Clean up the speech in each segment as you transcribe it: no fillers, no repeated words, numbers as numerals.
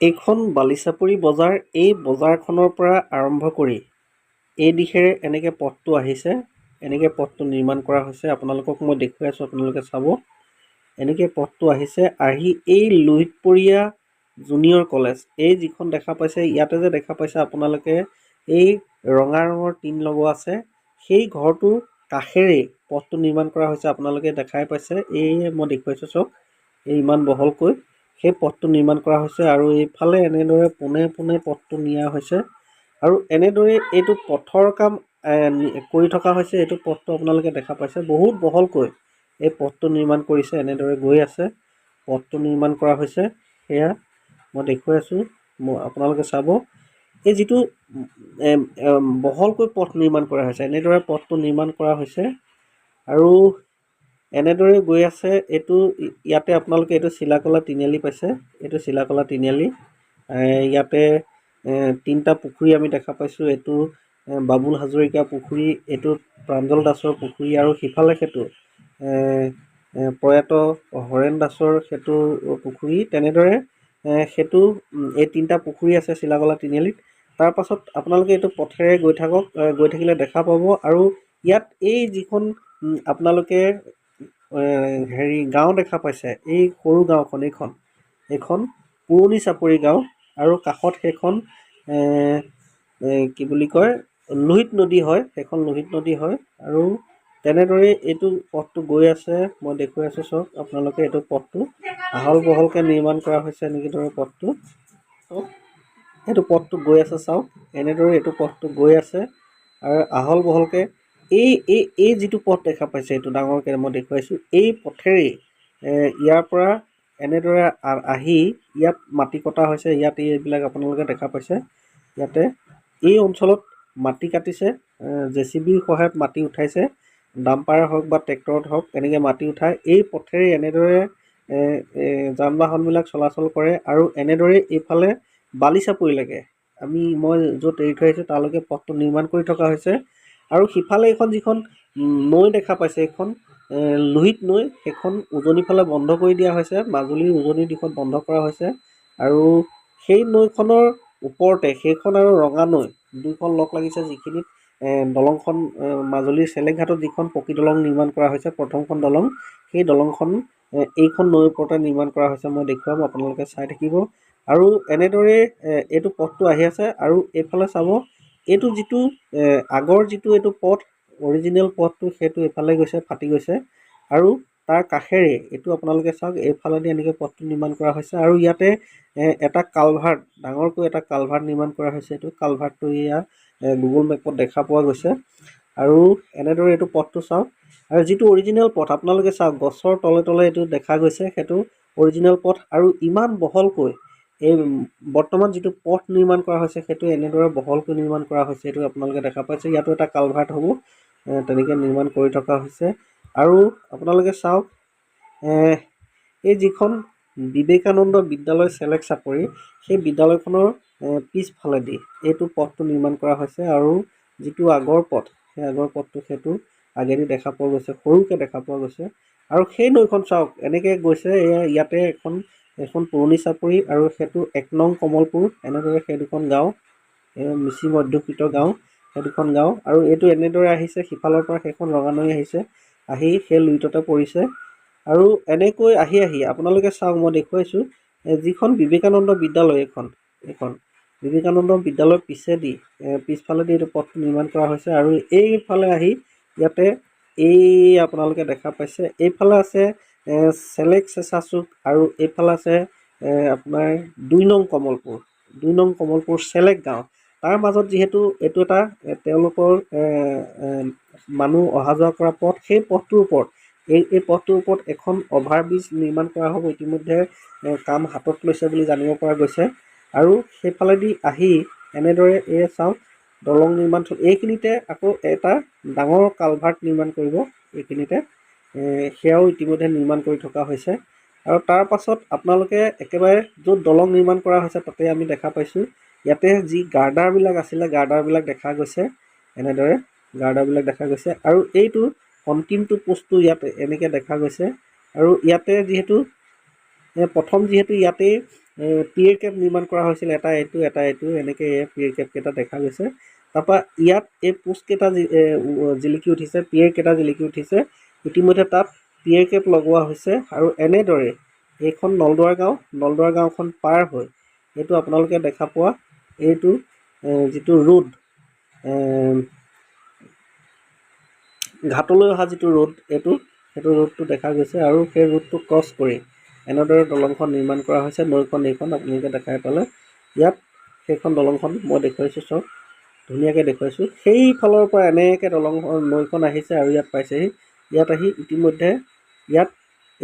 এইখন বালিচাপৰি বজাৰ। এই বজাৰখনৰ পৰা আৰম্ভ কৰি এই দিশেৰে এনেকৈ পথটো আহিছে, এনেকৈ পথটো নিৰ্মাণ কৰা হৈছে। আপোনালোকক মই দেখুৱাই আছোঁ, আপোনালোকে চাব। এনেকৈ পথটো আহিছে, আহি এই লোহিতপৰীয়া জুনিয়ৰ কলেজ, এই যিখন দেখা পাইছে, ইয়াতে যে দেখা পাইছে আপোনালোকে, এই ৰঙা ৰঙৰ টিন লগোৱা আছে, সেই ঘৰটোৰ কাষেৰেই পথটো নিৰ্মাণ কৰা হৈছে। আপোনালোকে দেখাই পাইছে, এই মই দেখুৱাইছোঁ চাওক, এই ইমান বহলকৈ সেই পথটো নিৰ্মাণ কৰা হৈছে। আৰু এইফালে এনেদৰে পোনে পোনে পথটো নিয়া হৈছে, আৰু এনেদৰে এইটো পথৰ কাম কৰি থকা হৈছে। এইটো পথটো আপোনালোকে দেখা পাইছে, বহুত বহলকৈ এই পথটো নিৰ্মাণ কৰিছে। এনেদৰে গৈ আছে, পথটো নিৰ্মাণ কৰা হৈছে। সেয়া মই দেখুৱাই আছোঁ, আপোনালোকে চাব। এই যিটো বহলকৈ পথ নিৰ্মাণ কৰা হৈছে, এনেদৰে পথটো নিৰ্মাণ কৰা হৈছে আৰু এনেদৰে গৈ আছে। এইটো ইয়াতে আপোনালোকে এইটো চিলাকলা তিনিআলি পাইছে, এইটো চিলাকলা তিনিআলি। ইয়াতে তিনিটা পুখুৰী আমি দেখা পাইছোঁ। এইটো বাবুল হাজৰিকা পুখুৰী, এইটো প্ৰাঞ্জল দাসৰ পুখুৰী, আৰু সিফালে সেইটো প্ৰয়াত হৰেণ দাসৰ সেইটো পুখুৰী। তেনেদৰে সেইটো এই তিনিটা পুখুৰী আছে চিলাকলা তিনিআলিত। তাৰপাছত আপোনালোকে এইটো পথেৰে গৈ থাকক, গৈ থাকিলে দেখা পাব। আৰু ইয়াত এই যিখন আপোনালোকে গাঁও দেখা পাইছে, এই সৰু গাঁওখন, এইখন পুৰণি চাপৰি গাঁও, আৰু কাষত সেইখন কি বুলি কয়, লোহিত নদী হয়, সেইখন লোহিত নদী হয়। আৰু তেনেদৰে এইটো পথটো গৈ আছে, মই দেখুৱাই আছোঁ চাওক আপোনালোকে। এইটো পথটো আহল বহলকৈ নিৰ্মাণ কৰা হৈছে, এনেকৈ দৰে পথটো এইটো পথটো গৈ আছে চাওক। এনেদৰে এইটো পথটো গৈ আছে আৰু আহল বহলকৈ এই যিটো পথ দেখা পাইছে, এইটো ডাঙৰকৈ মই দেখুৱাইছোঁ। এই পথেৰেই ইয়াৰ পৰা এনেদৰে আহি ইয়াত মাটি কটা হৈছে। ইয়াত এইবিলাক আপোনালোকে দেখা পাইছে, ইয়াতে এই অঞ্চলত মাটি কাটিছে, JCBৰ সহায়ত মাটি উঠাইছে। ডাম্পাৰে হওক বা ট্ৰেক্টৰত হওক, এনেকৈ মাটি উঠাই এই পথেৰে এনেদৰে যান বাহনবিলাক চলাচল কৰে। আৰু এনেদৰে এইফালে বালিচাপৰিলৈকে মই য'ত এৰি থৈ আহিছোঁ তালৈকে পথটো নিৰ্মাণ কৰি থকা হৈছে। আৰু সিফালে এইখন যিখন নৈ দেখা পাইছে, এইখন লোহিত নৈ, সেইখন উজনিৰ ফালে বন্ধ কৰি দিয়া হৈছে, মাজুলীৰ উজনিৰ দিশত বন্ধ কৰা হৈছে। আৰু সেই নৈখনৰ ওপৰতে সেইখন আৰু ৰঙা নৈ দুইখন লগ লাগিছে, যিখিনিত দলংখন মাজুলীৰ চেলেকঘাটত যিখন পকী দলং নিৰ্মাণ কৰা হৈছে, প্ৰথমখন দলং, সেই দলংখন এইখন নৈৰ ওপৰতে নিৰ্মাণ কৰা হৈছে। মই দেখুৱাম, আপোনালোকে চাই থাকিব। আৰু এনেদৰে এইটো পথটো আহি আছে। আৰু এইফালে চাব, এইটো যিটো আগৰ যিটো এইটো পথ, অৰিজিনেল পথটো, সেইটো এইফালে গৈছে, ফাটি গৈছে। আৰু তাৰ কাষেৰে এইটো আপোনালোকে চাওক, এইফালেদি এনেকৈ পথটো নিৰ্মাণ কৰা হৈছে। আৰু ইয়াতে এটা কালভাৰ্ট, ডাঙৰকৈ এটা কালভাৰ্ট নিৰ্মাণ কৰা হৈছে। এইটো কালভাৰ্টটো এয়া গুগল মেপত দেখা পোৱা গৈছে। আৰু এনেদৰে এইটো পথটো চাওক। আৰু যিটো অৰিজিনেল পথ আপোনালোকে চাওক, গছৰ তলে তলে এইটো দেখা গৈছে, সেইটো অৰিজিনেল পথ। আৰু ইমান বহলকৈ এই বৰ্তমান যিটো পথ নিৰ্মাণ কৰা হৈছে, সেইটো এনেদৰে বহলকৈ নিৰ্মাণ কৰা হৈছে। এইটো আপোনালোকে দেখা পাইছে, ইয়াতো এটা কালভাৰ্ট হ'ব, তেনেকৈ নিৰ্মাণ কৰি থকা হৈছে। আৰু আপোনালোকে চাওক, এই যিখন বিবেকানন্দ বিদ্যালয় চেলেক চাপৰি, সেই বিদ্যালয়খনৰ পিছফালেদি এইটো পথটো নিৰ্মাণ কৰা হৈছে। আৰু যিটো আগৰ পথ, সেই আগৰ পথটো সেইটো আগেদি দেখা পোৱা গৈছে, সৰুকৈ দেখা পোৱা গৈছে। আৰু সেই নৈখন চাওক, এনেকৈ গৈছে। ইয়াতে এখন পুৰণি চাপৰি, আৰু সেইটো 1 নং কমলপুৰ, এনেদৰে সেই দুখন গাঁও, মিচিং অধ্যুষিত গাঁও, সেই দুখন গাঁও। আৰু এইটো এনেদৰে আহিছে, সিফালৰ পৰা সেইখন ৰঙা নৈ আহিছে, আহি সেই লুইততে পৰিছে। আৰু এনেকৈ আহি আপোনালোকে চাওক, মই দেখুৱাইছোঁ, যিখন বিবেকানন্দ বিদ্যালয়, এইখন বিবেকানন্দ বিদ্যালয়ৰ পিছফালেদি এইটো পথটো নিৰ্মাণ কৰা হৈছে। আৰু এইফালে আহি ইয়াতে আপোনালোকে দেখা পাইছে, এইফালে আছে চেলেক চেঁচাচুক, আৰু এইফালে আছে আপোনাৰ 2 নং কমলপুৰ চেলেক গাঁও। তাৰ মাজত যিহেতু এইটো এটা তেওঁলোকৰ মানুহ অহা যোৱা কৰা পথ, সেই পথটোৰ ওপৰত এই পথটোৰ ওপৰত এখন অভাৰব্ৰিজ নিৰ্মাণ কৰা হ'ব। ইতিমধ্যে কাম হাতত লৈছে বুলি জানিব পৰা গৈছে। আৰু সেইফালেদি আহি এনেদৰে চাওক, দলং নিৰ্মাণ, এইখিনিতে আকৌ এটা ডাঙৰ কালভাৰ্ট নিৰ্মাণ কৰিব, এইখিনিতে সেয়াও ইতিমধ্যে নিৰ্মাণ কৰি থকা হৈছে। আৰু তাৰ পাছত আপোনালোকে একেবাৰে য'ত দলং নিৰ্মাণ কৰা হৈছে, তাতে আমি দেখা পাইছোঁ, ইয়াতে যি গাৰ্ডাৰবিলাক আছিলে, গাৰ্ডাৰবিলাক দেখা গৈছে, এনেদৰে গাৰ্ডাৰবিলাক দেখা গৈছে। আৰু এইটো অন্তিমটো পোষ্টটো ইয়াতে এনেকৈ দেখা গৈছে। আৰু ইয়াতে যিহেতু প্ৰথম ইয়াতেই পিয়েৰ কেপ নিৰ্মাণ কৰা হৈছিল, এটা এইটো এনেকৈ পিয়েৰ কেপকেইটা দেখা গৈছে। তাৰপৰা ইয়াত এই পোষ্টকেইটা জিলিকি উঠিছে, পিয়েৰকেইটা জিলিকি উঠিছে। ইতিমধ্যে তাত পিয়েৰ কেপ লগোৱা হৈছে আৰু এনেদৰে এইখন নলদুৱাৰ গাঁওখন পাৰ হৈ এইটো আপোনালোকে দেখা পোৱা এইটো যিটো ৰোড, ঘাটলৈ অহা যিটো ৰোড সেইটো ৰোডটো দেখা গৈছে আৰু সেই ৰোডটো ক্ৰছ কৰি এনেদৰে দলংখন নিৰ্মাণ কৰা হৈছে। নৈখন এইখন আপোনালোকে দেখাই পালে। ইয়াত সেইখন দলংখন মই দেখুৱাইছোঁ, চব ধুনীয়াকৈ দেখুৱাইছোঁ। সেইফালৰ পৰা এনেকৈ নৈখন আহিছে আৰু ইয়াত পাইছেহি। ইয়াত আহি ইতিমধ্যে ইয়াত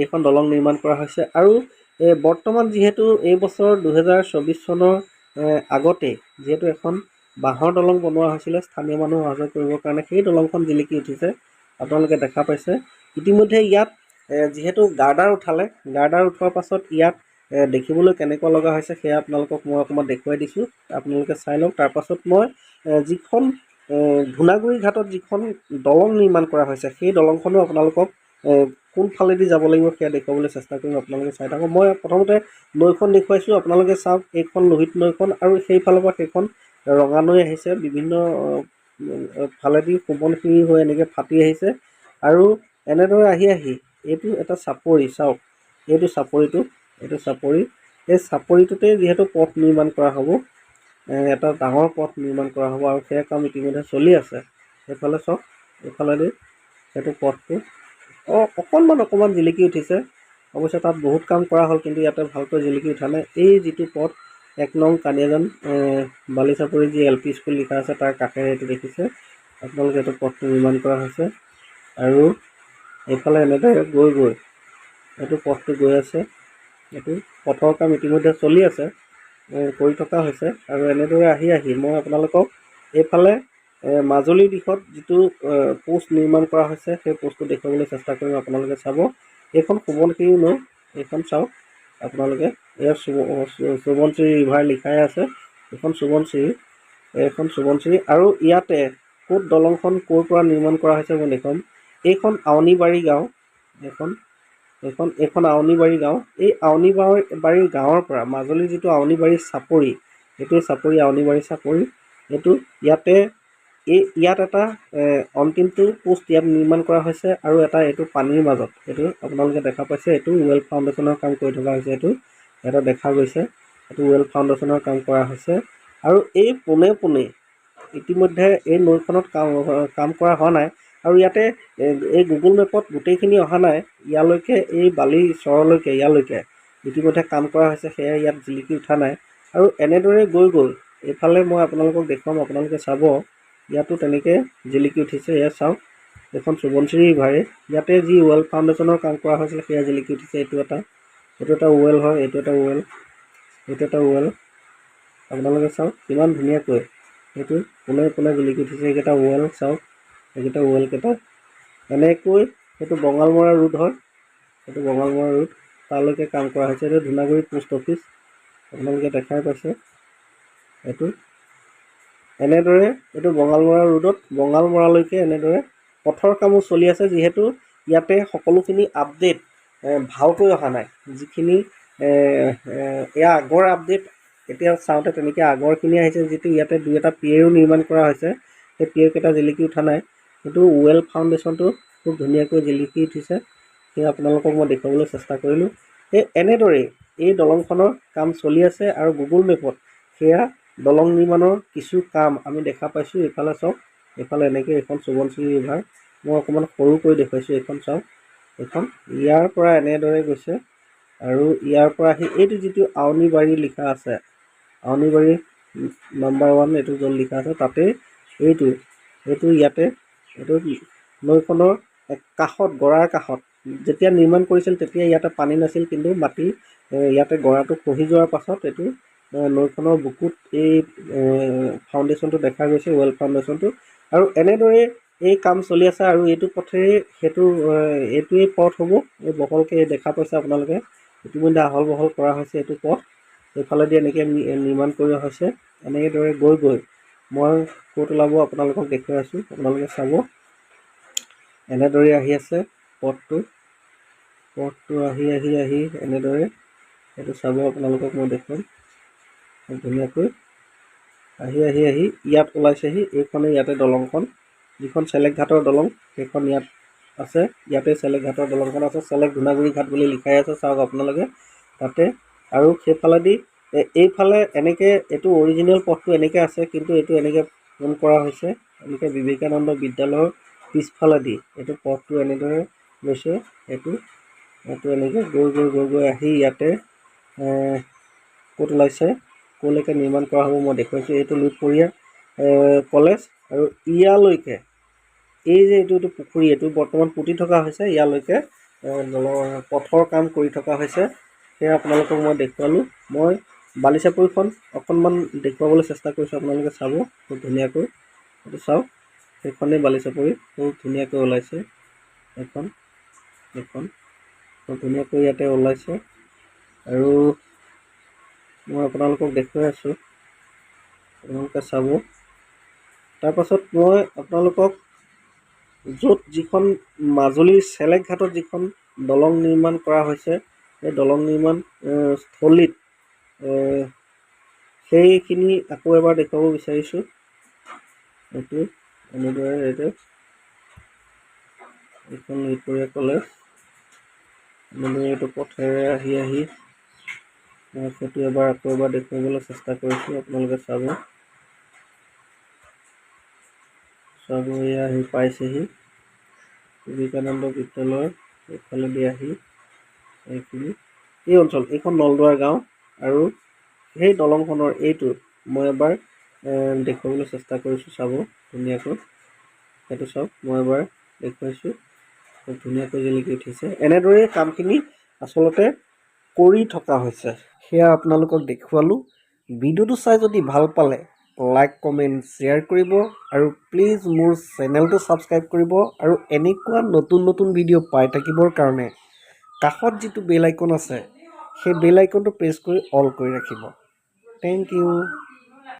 এইখন দলং নিৰ্মাণ কৰা হৈছে। আৰু বৰ্তমান যিহেতু এই বছৰ 2024 চনৰ আগতে যিহেতু এখন বাঁহৰ দলং বনোৱা হৈছিলে স্থানীয় মানুহ অহা যোৱা কৰিবৰ কাৰণে, সেই দলংখন জিলিকি উঠিছে, আপোনালোকে দেখা পাইছে। ইতিমধ্যে ইয়াত যিহেতু গাৰ্ডাৰ উঠোৱাৰ পাছত ইয়াত দেখিবলৈ কেনেকুৱা লগা হৈছে সেয়া আপোনালোকক মই অকণমান দেখুৱাই দিছোঁ, আপোনালোকে চাই লওক। তাৰপাছত মই যিখন ধূনাগুৰি ঘাটত যিখন দলং নিৰ্মাণ কৰা হৈছে সেই দলংখনো আপোনালোকক কোনফালেদি যাব লাগিব সেয়া দেখুৱাবলৈ চেষ্টা কৰিম, আপোনালোকে চাই থাকক। মই প্ৰথমতে নৈখন দেখুৱাইছোঁ, আপোনালোকে চাওক। এইখন লোহিত নৈখন আৰু সেইফালৰ পৰা সেইখন ৰঙা নৈ আহিছে, বিভিন্ন ফালেদি সোৱণশিৰি হৈ এনেকৈ ফাটি আহিছে আৰু এনেদৰে আহি এইটো এটা চাপৰি, চাওক এইটো চাপৰি। এই চাপৰিটোতে যিহেতু পথ নিৰ্মাণ কৰা হ'ব, এটা ডাঙৰ পথ নিৰ্মাণ কৰা হ'ব আৰু সেই কাম ইতিমধ্যে চলি আছে। সেইফালে চাওক, এইফালেদি সেইটো পথটো অকণমান জিলিকি উঠিছে। অৱশ্যে তাত বহুত কাম কৰা হ'ল, কিন্তু ইয়াতে ভালকৈ জিলিকি উঠা নাই। এই যিটো পথ 1 নং কানিয়াজান বালিচাপৰি যি LP স্কুল লিখা আছে তাৰ কাষেৰে এইটো দেখিছে আপোনালোকে, এইটো পথটো নিৰ্মাণ কৰা হৈছে। আৰু এইফালে এনেদৰে গৈ এইটো পথটো গৈ আছে। এইটো পথৰ কাম ইতিমধ্যে চলি আছে, কৰি থকা হৈছে। আৰু এনেদৰে আহি মই আপোনালোকক এইফালে মাজুলীৰ দিশত যিটো পোষ্ট নিৰ্মাণ কৰা হৈছে সেই পোষ্টটো দেখুৱাবলৈ চেষ্টা কৰিম, আপোনালোকে চাব। এইখন সোৱণশিৰি নৈ, এইখন চাওক আপোনালোকে। ইয়াত সোৱণশিৰি ৰিভাৰ লিখাই আছে। এইখন সোৱণশিৰি আৰু ইয়াতে ক'ত দলংখন ক'ৰ পৰা নিৰ্মাণ কৰা হৈছে মই দেখুৱাম। এইখন আউনীবাৰী গাঁও, এইখন আউনীবাৰী গাঁও। এই আউনীবাৰী গাঁৱৰ পৰা মাজুলীৰ যিটো আউনীবাৰী চাপৰি, এইটোৱে চাপৰি, আউনীবাৰী চাপৰি। এইটো ইয়াত এটা অন্তিমটো পোষ্ট ইয়াত নিৰ্মাণ কৰা হৈছে আৰু এইটো পানীৰ মাজত, এইটো আপোনালোকে দেখা পাইছে। এইটো ৱেল ফাউণ্ডেশ্যনৰ কাম কৰি থকা হৈছে, এটা দেখা গৈছে। এইটো ৱেল ফাউণ্ডেশ্যনৰ কাম কৰা হৈছে। আৰু এই পোনে ইতিমধ্যে এই নৈখনত কাম কৰা হোৱা নাই। আৰু ইয়াতে এই গুগল মেপত গোটেইখিনি অহা নাই, ইয়ালৈকে এই বালি চৰলৈকে ইয়ালৈকে ইতিমধ্যে কাম কৰা হৈছে, সেয়া ইয়াত জিলিকি উঠা নাই। আৰু এনেদৰে গৈ এইফালে মই আপোনালোকক দেখুৱাম, আপোনালোকে চাব। ইয়াতো তেনেকৈ জিলিকি উঠিছে, এয়া চাওক। এইখন সোৱণশিৰি ৰিভাৰে, ইয়াতে যি ৱেল ফাউণ্ডেশ্যনৰ কাম কৰা হৈছিল সেয়া জিলিকি উঠিছে। এইটো এটা ৱেল হয়, এইটো এটা ৱেল। আপোনালোকে চাওক কিমান ধুনীয়াকৈ এইটো পোনে জিলিকি উঠিছে। এইকেইটা ৱেল চাওক, এইকেইটা ৱেলকেইটা এনেকৈ। সেইটো বঙালমৰা ৰোড হয়, তালৈকে কাম কৰা হৈছে। এইটো ধূনাগুৰি পোষ্ট অফিচ, আপোনালোকে দেখাই পাইছে। এনেদৰে এইটো বঙালমৰা ৰোডত বঙালমৰালৈকে এনেদৰে পথৰ কামো চলি আছে। যিহেতু ইয়াতে সকলোখিনি আপডেট ভালকৈ অহা নাই, যিখিনি এয়া আগৰ আপডেট এতিয়া চাওঁতে তেনেকৈ আগৰখিনি আহিছে। যিটো ইয়াতে 2-এটা পিয়েৰো নিৰ্মাণ কৰা হৈছে, সেই পিয়েৰকেইটা জিলিকি উঠা নাই। কিন্তু ৱেল ফাউণ্ডেশ্যনটো খুব ধুনীয়াকৈ জিলিকি উঠিছে, সেয়া আপোনালোকক মই দেখুৱাবলৈ চেষ্টা কৰিলোঁ। এনেদৰেই এই দলংখনৰ কাম চলি আছে আৰু গুগল মেপত সেয়া দলং নিৰ্মাণৰ কিছু কাম আমি দেখা পাইছোঁ। এইফালে চাওক, এইফালে এনেকৈ এইখন সোৱণশিৰি ৰিভাৰ, মই অকণমান সৰুকৈ দেখুৱাইছোঁ। এইখন চাওক, এইখন ইয়াৰ পৰা এনেদৰে গৈছে আৰু ইয়াৰ পৰা আহি এইটো যিটো আউনীবাৰী লিখা আছে, আউনীবাৰী নাম্বাৰ 1 এইটো য'ত লিখা আছে, তাতে ইয়াতে নৈখনৰ কাষত, গৰাৰ কাষত যেতিয়া নিৰ্মাণ কৰিছিল তেতিয়া ইয়াতে পানী নাছিল, কিন্তু মাটি ইয়াতে গৰাটো খহি যোৱাৰ পাছত এইটো নৈখনৰ বুকুত এই ফাউণ্ডেশ্যনটো দেখা গৈছে, ৱেল ফাউণ্ডেশ্যনটো। আৰু এনেদৰে এই কাম চলি আছে। আৰু এইটো পথেৰে এইটোৱেই পথ হ'ব। এই বহলকৈ দেখা পাইছে আপোনালোকে, ইতিমধ্যে আহল বহল কৰা হৈছে এইটো পথ। এইফালেদি এনেকৈ নিৰ্মাণ কৰা হৈছে। এনেদৰে গৈ মই ক'ত ওলাব আপোনালোকক দেখুৱাই আছোঁ, আপোনালোকে চাব। এনেদৰে আহি আছে পথটো আহি এনেদৰে সেইটো চাব আপোনালোকক মই দেখুৱাম ধুনীয়াকৈ আহি ইয়াত ওলাইছেহি এইখনে ইয়াতে দলংখন যিখন চেলেক ঘাটৰ দলং সেইখন ইয়াত আছে ইয়াতে চেলেক ঘাটৰ দলংখন আছে চেলেক ধূনাগুৰি ঘাট বুলি লিখাই আছে চাওক আপোনালোকে তাতে আৰু সেইফালেদি এইফালে এনেকৈ এইটো অৰিজিনেল পথটো এনেকৈ আছে কিন্তু এইটো এনেকৈ ফোন কৰা হৈছে এনেকৈ বিবেকানন্দ বিদ্যালয়ৰ পিছফালেদি এইটো পথটো এনেদৰে গৈছে এইটো এনেকৈ গৈ আহি ইয়াতে ক'ত ওলাইছে ক'লৈকে নিৰ্মাণ কৰা হ'ব মই দেখুৱাইছোঁ এইটো লুইতপৰীয়া কলেজ আৰু ইয়ালৈকে এই যে এইটো পুখুৰী এইটো বৰ্তমান পুতি থকা হৈছে ইয়ালৈকে পথৰ কাম কৰি থকা হৈছে সেয়া আপোনালোকক মই দেখুৱালোঁ মই বালিচাপৰিখন অকণমান দেখুৱাবলৈ চেষ্টা কৰিছোঁ আপোনালোকে চাব খুব ধুনীয়াকৈ এইটো চাওক সেইখনেই বালিচাপৰি খুব ধুনীয়াকৈ ওলাইছে এইখন খুব ধুনীয়াকৈ ইয়াতে ওলাইছে আৰু মই আপোনালোকক দেখুৱাই আছোঁ আপোনালোকে চাব তাৰপাছত মই আপোনালোকক য'ত যিখন মাজুলীৰ চেলেক ঘাটত যিখন দলং নিৰ্মাণ কৰা হৈছে সেই দলং নিৰ্মাণ স্থলীত সেইখিনি আকৌ এবাৰ দেখুৱাব বিচাৰিছোঁ এইটো এনেদৰে এইখন লুইতপৰীয়া কলেজ এনেদৰে এইটো পথেৰে আহি সেইটো এবাৰ আকৌ এবাৰ দেখুৱাবলৈ চেষ্টা কৰিছোঁ আপোনালোকে চাব এয়া আহি পাইছেহি বিবেকানন্দ বিদ্যালয় এইফালেদি আহি এইখিনি এই অঞ্চল এইখন নলদুৱাৰ গাঁও আৰু সেই দলংখনৰ এইটো মই এবাৰ দেখুৱাবলৈ চেষ্টা কৰিছোঁ চাব ধুনীয়াকৈ সেইটো চাওক মই এবাৰ দেখুৱাইছোঁ খুব ধুনীয়াকৈ জিলিকি উঠিছে এনেদৰেই কামখিনি আচলতে কৰি থকা হৈছে সেয়া আপোনালোকক দেখুৱালোঁ ভিডিঅ'টো চাই যদি ভাল পালে লাইক কমেণ্ট শ্বেয়াৰ কৰিব আৰু প্লিজ মোৰ চেনেলটো ছাবস্ক্ৰাইব কৰিব আৰু এনেকুৱা নতুন ভিডিঅ' পাই থাকিবৰ কাৰণে কাষত যিটো বেল আইকন আছে সেই বেল আইকনটো প্ৰেছ কৰি অল কৰি ৰাখিব থেংক ইউ